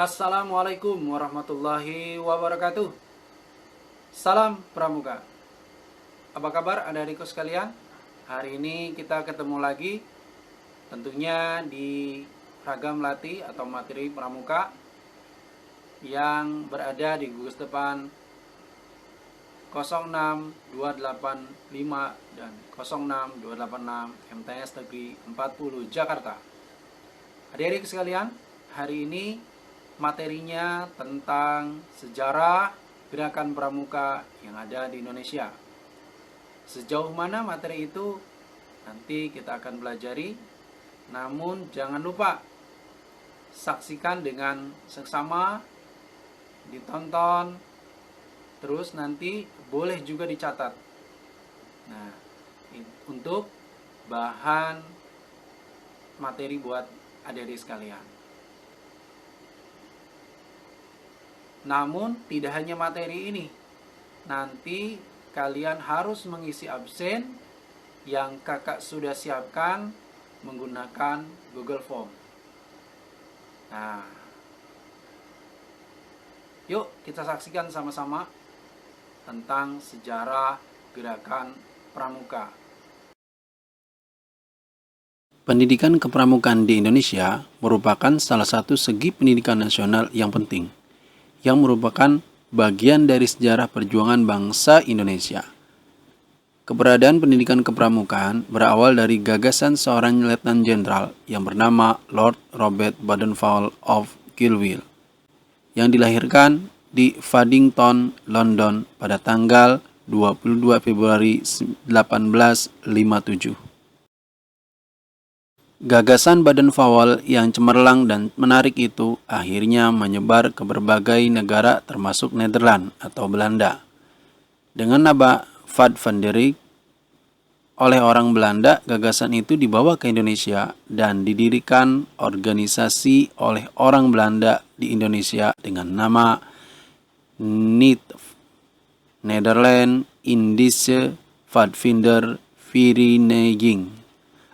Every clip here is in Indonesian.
Assalamualaikum warahmatullahi wabarakatuh. Salam Pramuka. Apa kabar adik-adikku sekalian? Hari ini kita ketemu lagi tentunya di ragam latih atau materi Pramuka yang berada di gugus depan 06285 dan 06286 MTS Negeri 40 Jakarta. Adik-adik sekalian, hari ini materinya tentang sejarah gerakan pramuka yang ada di Indonesia. Sejauh mana materi itu nanti kita akan pelajari. Namun jangan lupa saksikan dengan seksama, ditonton, terus nanti boleh juga dicatat. Nah, untuk bahan materi buat adik-adik sekalian. Namun tidak hanya materi ini, nanti kalian harus mengisi absen yang kakak sudah siapkan menggunakan Google Form. Nah, yuk kita saksikan sama-sama tentang sejarah gerakan pramuka. Pendidikan kepramukaan di Indonesia merupakan salah satu segi pendidikan nasional yang penting, yang merupakan bagian dari sejarah perjuangan bangsa Indonesia. Keberadaan pendidikan kepramukaan berawal dari gagasan seorang letnan jenderal yang bernama Lord Robert Baden-Powell of Gilwell, yang dilahirkan di Paddington, London pada tanggal 22 Februari 1857. Gagasan Baden-Powell yang cemerlang dan menarik itu akhirnya menyebar ke berbagai negara termasuk Nederland atau Belanda. Dengan nama Vatvandering, oleh orang Belanda, gagasan itu dibawa ke Indonesia dan didirikan organisasi oleh orang Belanda di Indonesia dengan nama Nederland Indische Vadvinder Vereniging,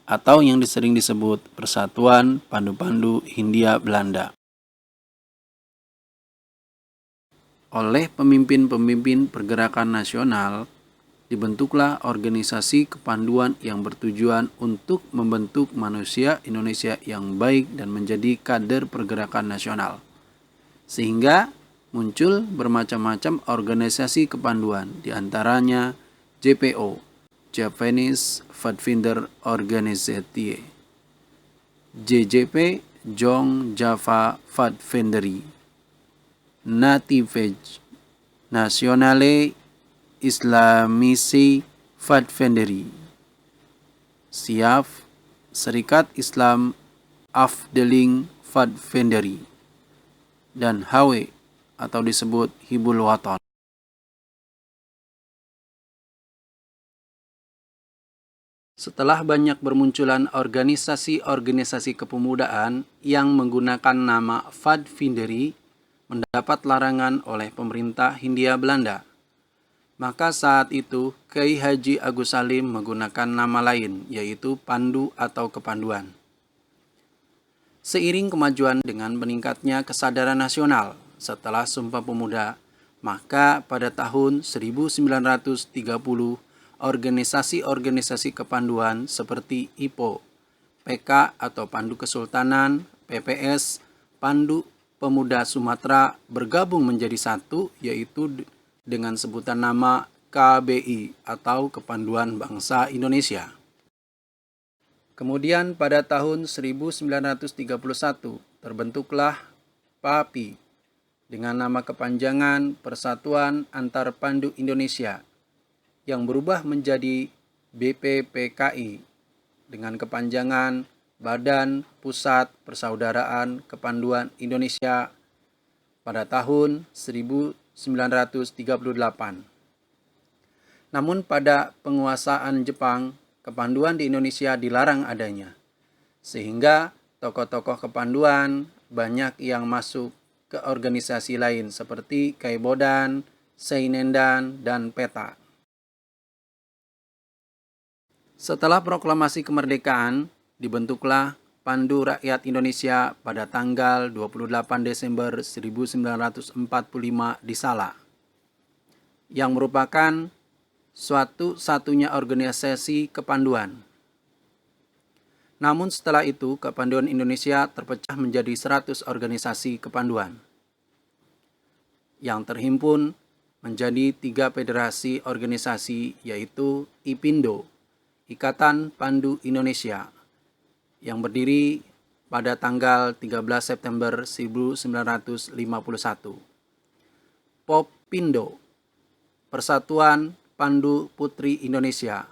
atau yang sering disebut Persatuan Pandu-Pandu Hindia Belanda. Oleh pemimpin-pemimpin pergerakan nasional, dibentuklah organisasi kepanduan yang bertujuan untuk membentuk manusia Indonesia yang baik dan menjadi kader pergerakan nasional. Sehingga muncul bermacam-macam organisasi kepanduan, diantaranya JPO, Japanese Pathfinder Organization, JJP, Jong Java Pathfindery, Native Nationale Islamische Pathfindery, SIAF, Serikat Islam Afdeling Pathfindery, dan HW atau disebut Hibul Waton. Setelah banyak bermunculan organisasi-organisasi kepemudaan yang menggunakan nama Pathfindery mendapat larangan oleh pemerintah Hindia Belanda, maka saat itu Kiai Haji Agus Salim menggunakan nama lain, yaitu Pandu atau Kepanduan. Seiring kemajuan dengan meningkatnya kesadaran nasional setelah Sumpah Pemuda, maka pada tahun 1930 organisasi-organisasi kepanduan seperti IPO, PK atau Pandu Kesultanan, PPS, Pandu Pemuda Sumatera bergabung menjadi satu, yaitu dengan sebutan nama KBI atau Kepanduan Bangsa Indonesia. Kemudian pada tahun 1931 terbentuklah PAPI dengan nama kepanjangan Persatuan Antar Pandu Indonesia yang berubah menjadi BPPKI dengan kepanjangan Badan Pusat Persaudaraan Kepanduan Indonesia pada tahun 1938. Namun pada penguasaan Jepang, kepanduan di Indonesia dilarang adanya, sehingga tokoh-tokoh kepanduan banyak yang masuk ke organisasi lain seperti Kaibodan, Seinendan, dan Peta. Setelah proklamasi kemerdekaan, dibentuklah Pandu Rakyat Indonesia pada tanggal 28 Desember 1945 di Salak, yang merupakan satu-satunya organisasi kepanduan. Namun setelah itu, kepanduan Indonesia terpecah menjadi 100 organisasi kepanduan yang terhimpun menjadi 3 federasi organisasi, yaitu IPINDO, Ikatan Pandu Indonesia, yang berdiri pada tanggal 13 September 1951. POPINDO, Persatuan Pandu Putri Indonesia,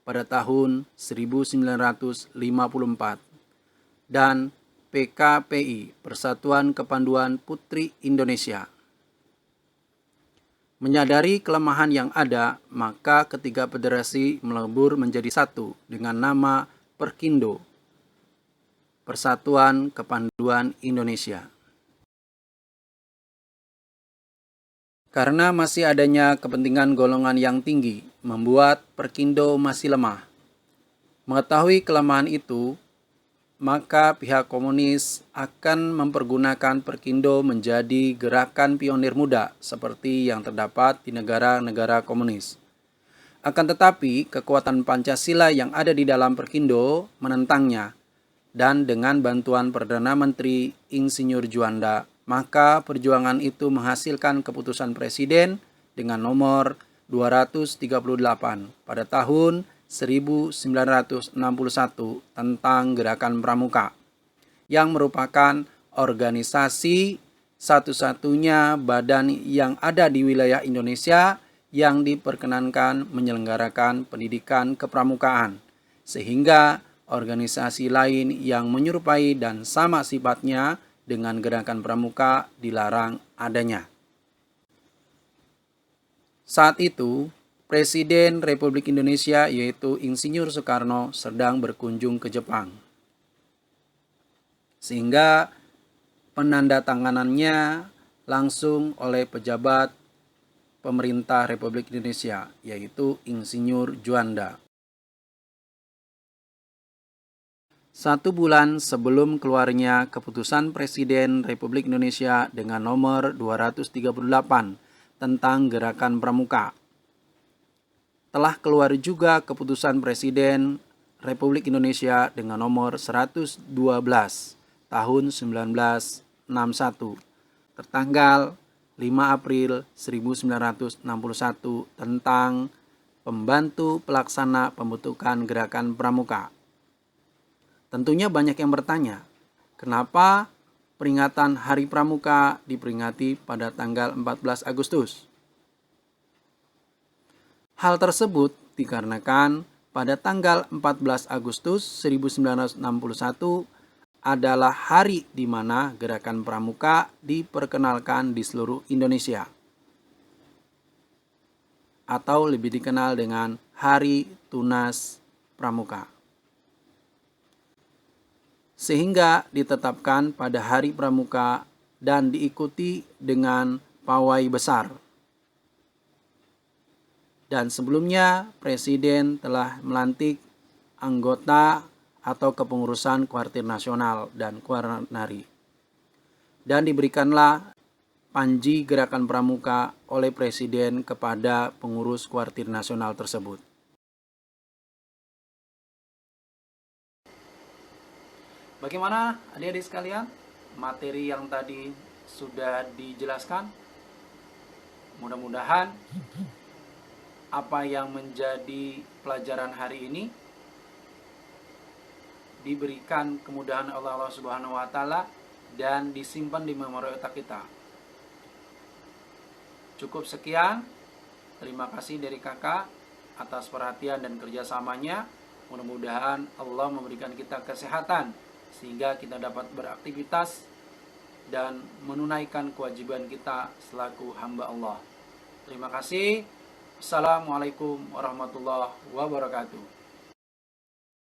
pada tahun 1954, dan PKPI, Persatuan Kepanduan Putri Indonesia. Menyadari kelemahan yang ada, maka ketiga federasi melebur menjadi satu dengan nama Perkindo, Persatuan Kepanduan Indonesia. Karena masih adanya kepentingan golongan yang tinggi, membuat Perkindo masih lemah. Mengetahui kelemahan itu, maka pihak komunis akan mempergunakan Perkindo menjadi gerakan pionir muda seperti yang terdapat di negara-negara komunis. Akan tetapi, kekuatan Pancasila yang ada di dalam Perkindo menentangnya, dan dengan bantuan Perdana Menteri Insinyur Juanda, maka perjuangan itu menghasilkan keputusan Presiden dengan nomor 238 pada tahun 1961 tentang Gerakan Pramuka, yang merupakan organisasi satu-satunya badan yang ada di wilayah Indonesia yang diperkenankan menyelenggarakan pendidikan kepramukaan, sehingga organisasi lain yang menyerupai dan sama sifatnya dengan gerakan pramuka dilarang adanya. Saat itu, Presiden Republik Indonesia yaitu Insinyur Soekarno sedang berkunjung ke Jepang, sehingga penandatanganannya langsung oleh pejabat pemerintah Republik Indonesia yaitu Insinyur Juanda. 1 bulan sebelum keluarnya keputusan Presiden Republik Indonesia dengan nomor 238 tentang Gerakan Pramuka, telah keluar juga keputusan Presiden Republik Indonesia dengan nomor 112 tahun 1961 tertanggal 5 April 1961 tentang pembantu pelaksana pembentukan Gerakan Pramuka. Tentunya banyak yang bertanya, kenapa peringatan Hari Pramuka diperingati pada tanggal 14 Agustus? Hal tersebut dikarenakan pada tanggal 14 Agustus 1961 adalah hari di mana Gerakan Pramuka diperkenalkan di seluruh Indonesia, atau lebih dikenal dengan Hari Tunas Pramuka, sehingga ditetapkan pada Hari Pramuka dan diikuti dengan pawai besar. Dan sebelumnya Presiden telah melantik anggota atau kepengurusan Kuartir Nasional dan Kuarnari, dan diberikanlah panji Gerakan Pramuka oleh Presiden kepada pengurus Kuartir Nasional tersebut. Bagaimana adik-adik sekalian? Materi yang tadi sudah dijelaskan. Mudah-mudahan apa yang menjadi pelajaran hari ini diberikan kemudahan Allah Subhanahu wa taala dan disimpan di memori otak kita. Cukup sekian. Terima kasih dari kakak atas perhatian dan kerjasamanya. Mudah-mudahan Allah memberikan kita kesehatan sehingga kita dapat beraktivitas dan menunaikan kewajiban kita selaku hamba Allah. Terima kasih. Assalamualaikum warahmatullahi wabarakatuh.